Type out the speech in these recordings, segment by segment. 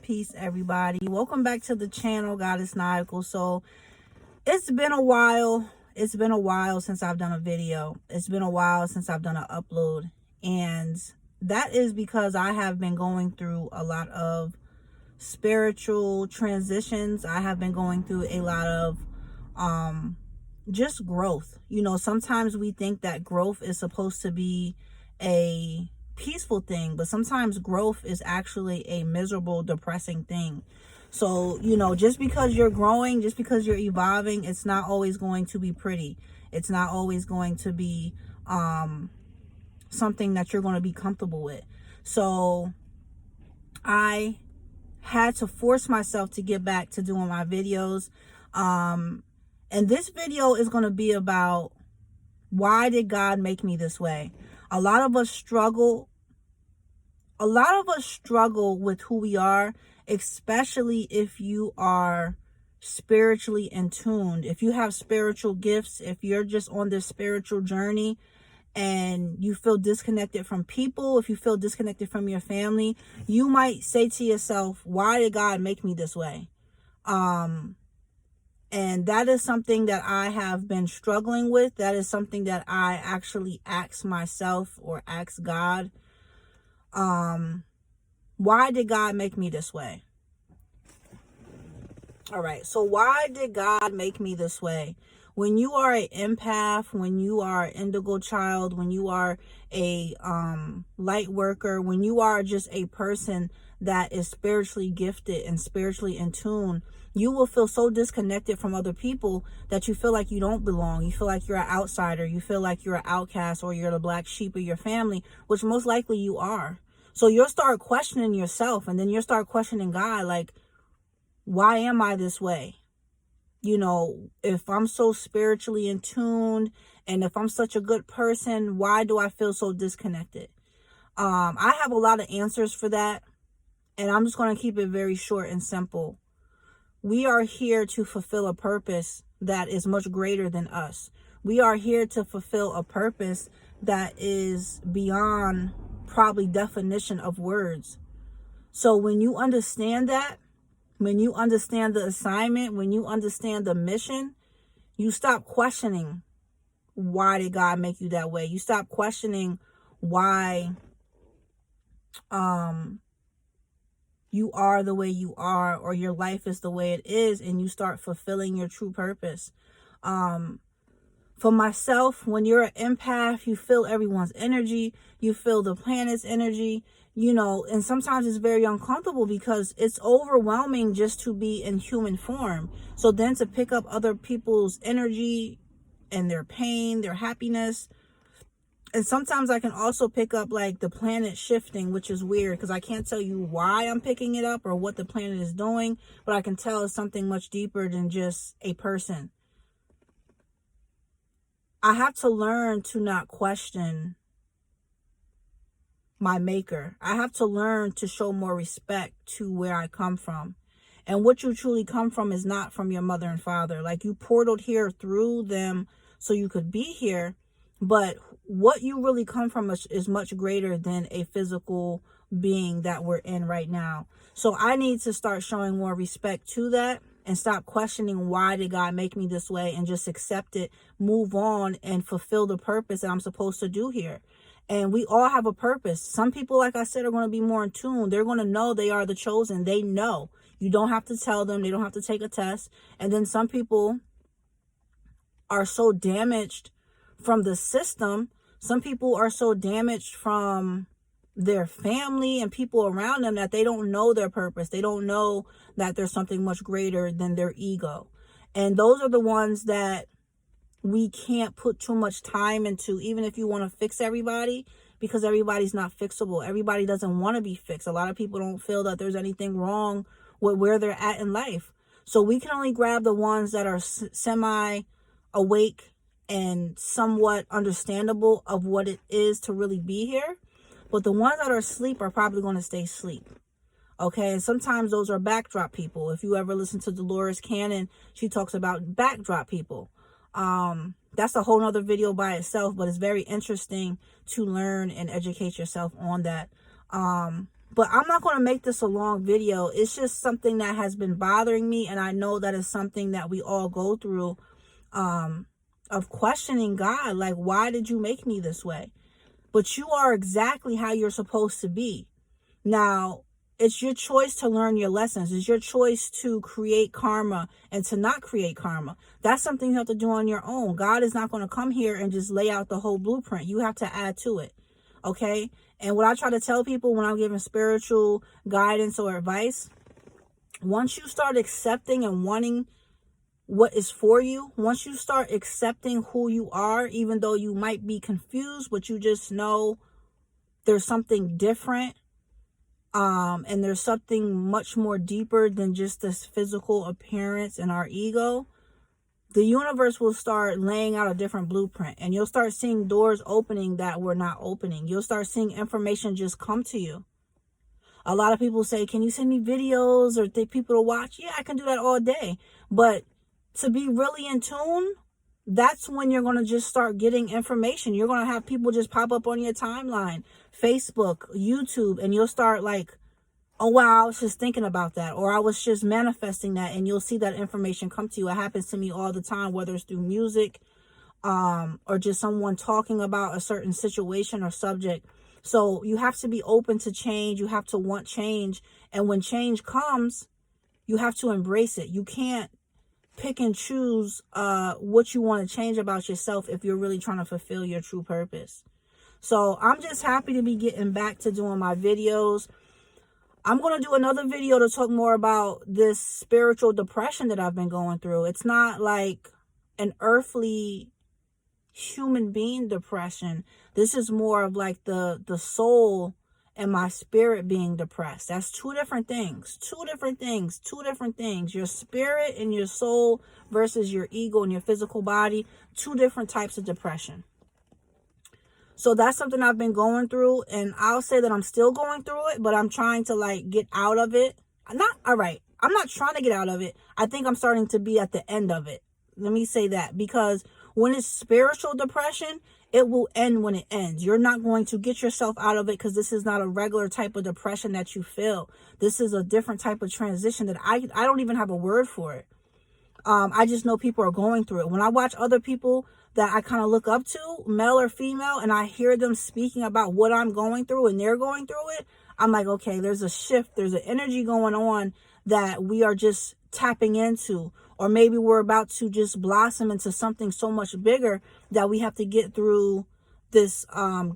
Peace, everybody. Welcome back to the channel, Goddess Nautical. So it's been a while. It's been a while since I've done a video. It's been a while since I've done an upload. And that is because I have been going through a lot of spiritual transitions. I have been going through a lot of just growth. You know, sometimes we think that growth is supposed to be a peaceful thing, but sometimes growth is actually a miserable, depressing thing. So, you know, just because you're growing, just because you're evolving, it's not always going to be pretty. It's not always going to be something that you're going to be comfortable with. So I had to force myself to get back to doing my videos. And this video is going to be about, why did God make me this way? A lot of us struggle with who we are, especially if you are spiritually in tuned. If you have spiritual gifts, if you're just on this spiritual journey and you feel disconnected from people, if you feel disconnected from your family, you might say to yourself, why did God make me this way? And that is something that I have been struggling with. That is something that I actually ask myself or ask God. Why did God make me this way? All right. So why did God make me this way? When you are an empath, when you are an indigo child, when you are a light worker, when you are just a person that is spiritually gifted and spiritually in tune, you will feel so disconnected from other people that you feel like you don't belong. You feel like you're an outsider. You feel like you're an outcast, or you're the black sheep of your family, which most likely you are. So you'll start questioning yourself, and then you'll start questioning God, like, why am I this way? You know, if I'm so spiritually in tune and if I'm such a good person, why do I feel so disconnected? I have a lot of answers for that, and I'm just going to keep it very short and simple. We are here to fulfill a purpose that is much greater than us. We are here to fulfill a purpose that is beyond probably definition of words. So when you understand that, when you understand the assignment, when you understand the mission, you stop questioning, why did God make you that way? You stop questioning why you are the way you are, or your life is the way it is, and you start fulfilling your true purpose. For myself, when you're an empath, you feel everyone's energy, you feel the planet's energy, you know, and sometimes it's very uncomfortable because it's overwhelming just to be in human form. So then to pick up other people's energy and their pain, their happiness. And sometimes I can also pick up like the planet shifting, which is weird because I can't tell you why I'm picking it up or what the planet is doing, but I can tell it's something much deeper than just a person. I have to learn to not question my maker. I have to learn to show more respect to where I come from. And what you truly come from is not from your mother and father. Like, you portaled here through them so you could be here. But what you really come from is much greater than a physical being that we're in right now. So I need to start showing more respect to that and stop questioning, why did God make me this way, and just accept it, move on, and fulfill the purpose that I'm supposed to do here. And we all have a purpose. Some people, like I said, are going to be more in tune. They're going to know they are the chosen. They know. You don't have to tell them. They don't have to take a test. And then some people are so damaged from the system. Some people are so damaged from their family and people around them that they don't know their purpose. They don't know that there's something much greater than their ego. And those are the ones that we can't put too much time into, even if you want to fix everybody, because everybody's not fixable. Everybody doesn't want to be fixed. A lot of people don't feel that there's anything wrong with where they're at in life. So we can only grab the ones that are semi-awake and somewhat understandable of what it is to really be here. But the ones that are asleep are probably going to stay asleep. Okay, and sometimes those are backdrop people. If you ever listen to Dolores Cannon, she talks about backdrop people. That's a whole nother video by itself, but it's very interesting to learn and educate yourself on that. But I'm not going to make this a long video. It's just something that has been bothering me, and I know that is something that we all go through, of questioning God. Like, why did you make me this way? But you are exactly how you're supposed to be. Now, it's your choice to learn your lessons. It's your choice to create karma and to not create karma. That's something you have to do on your own. God is not going to come here and just lay out the whole blueprint. You have to add to it. Okay? And what I try to tell people when I'm giving spiritual guidance or advice, once you start accepting and wanting what is for you, once you start accepting who you are, even though you might be confused, but you just know there's something different, and there's something much more deeper than just this physical appearance and our ego, the universe will start laying out a different blueprint, and you'll start seeing doors opening that were not opening. You'll start seeing information just come to you. A lot of people say, can you send me videos or people to watch? Yeah, I can do that all day. But to be really in tune, that's when you're going to just start getting information. You're going to have people just pop up on your timeline, Facebook, YouTube, and you'll start like, oh, wow, I was just thinking about that, or I was just manifesting that, and you'll see that information come to you. It happens to me all the time, whether it's through music, or just someone talking about a certain situation or subject. So you have to be open to change. You have to want change. And when change comes, you have to embrace it. You can't pick and choose what you want to change about yourself if you're really trying to fulfill your true purpose. So I'm just happy to be getting back to doing my videos. I'm going to do another video to talk more about this spiritual depression that I've been going through. It's not like an earthly human being depression. This is more of like the soul and my spirit being depressed. That's two different things. Two different things. Your spirit and your soul versus your ego and your physical body. Two different types of depression. So that's something I've been going through, and I'll say that I'm still going through it, but I'm trying to like get out of it. I'm not trying to get out of it. I think I'm starting to be at the end of it. Let me say that, because when it's spiritual depression, it will end when it ends. You're not going to get yourself out of it, because this is not a regular type of depression that you feel. This is a different type of transition that I don't even have a word for it. I just know people are going through it. When I watch other people that I kind of look up to, male or female, and I hear them speaking about what I'm going through and they're going through it, I'm like, okay, there's a shift. There's an energy going on that we are just tapping into. Or maybe we're about to just blossom into something so much bigger that we have to get through this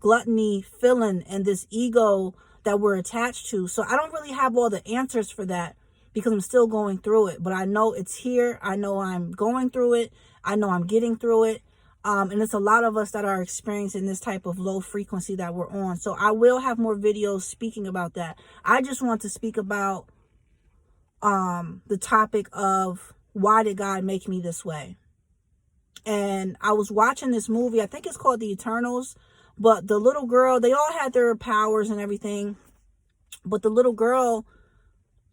gluttony feeling and this ego that we're attached to. So I don't really have all the answers for that, because I'm still going through it. But I know it's here. I know I'm going through it. I know I'm getting through it. And it's a lot of us that are experiencing this type of low frequency that we're on. So I will have more videos speaking about that. I just want to speak about the topic of, why did God make me this way? And I was watching this movie. I think it's called The Eternals. But the little girl, they all had their powers and everything. But the little girl,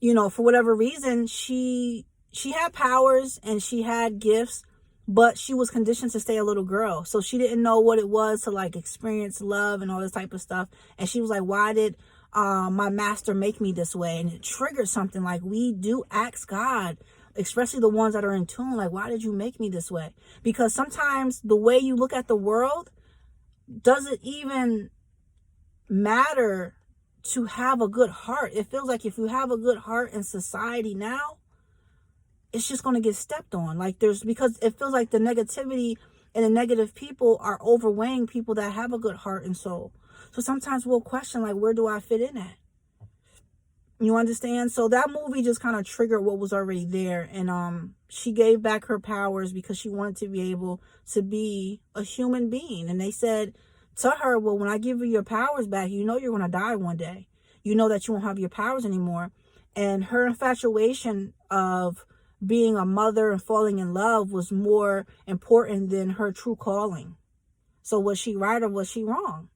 you know, for whatever reason, she had powers and she had gifts, but she was conditioned to stay a little girl. So she didn't know what it was to like experience love and all this type of stuff. And she was like, why did my master make me this way? And it triggered something. Like, we do ask God, especially the ones that are in tune, like, why did you make me this way? Because sometimes the way you look at the world doesn't even matter to have a good heart. It feels like if you have a good heart in society now, it's just going to get stepped on. Like, because it feels like the negativity and the negative people are overweighing people that have a good heart and soul. So sometimes we'll question, like, where do I fit in at? You understand? So that movie just kind of triggered what was already there. And she gave back her powers because she wanted to be able to be a human being. And they said to her, well, when I give you your powers back, you know you're going to die one day. You know that you won't have your powers anymore. And her infatuation of being a mother and falling in love was more important than her true calling. So was she right or was she wrong?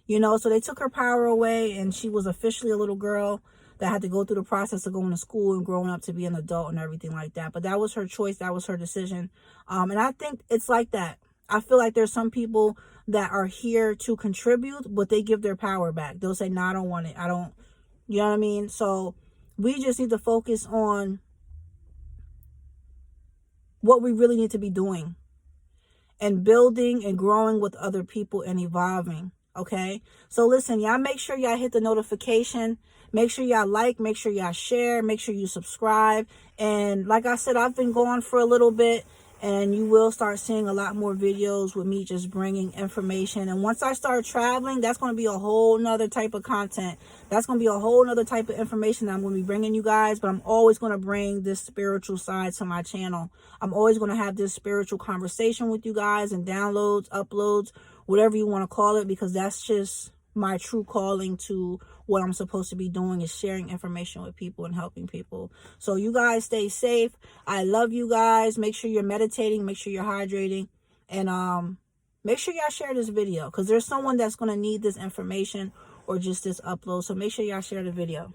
You know, so they took her power away, and she was officially a little girl that had to go through the process of going to school and growing up to be an adult and everything like that. But that was her choice. That was her decision. And I think it's like that. I feel like there's some people that are here to contribute, but they give their power back. They'll say, no, I don't want it. You know what I mean? So we just need to focus on what we really need to be doing, and building and growing with other people and evolving. Okay, so listen, y'all, make sure y'all hit the notification, make sure y'all like, make sure y'all share, make sure you subscribe. And like I said, I've been going for a little bit, and you will start seeing a lot more videos with me just bringing information. And once I start traveling, that's going to be a whole nother type of content. That's going to be a whole nother type of information that I'm going to be bringing you guys. But I'm always going to bring this spiritual side to my channel. I'm always going to have this spiritual conversation with you guys, and downloads, uploads, whatever you want to call it, because that's just my true calling to what I'm supposed to be doing, is sharing information with people and helping people. So you guys stay safe. I love you guys. Make sure you're meditating, make sure you're hydrating, and make sure y'all share this video, because there's someone that's going to need this information or just this upload. So make sure y'all share the video.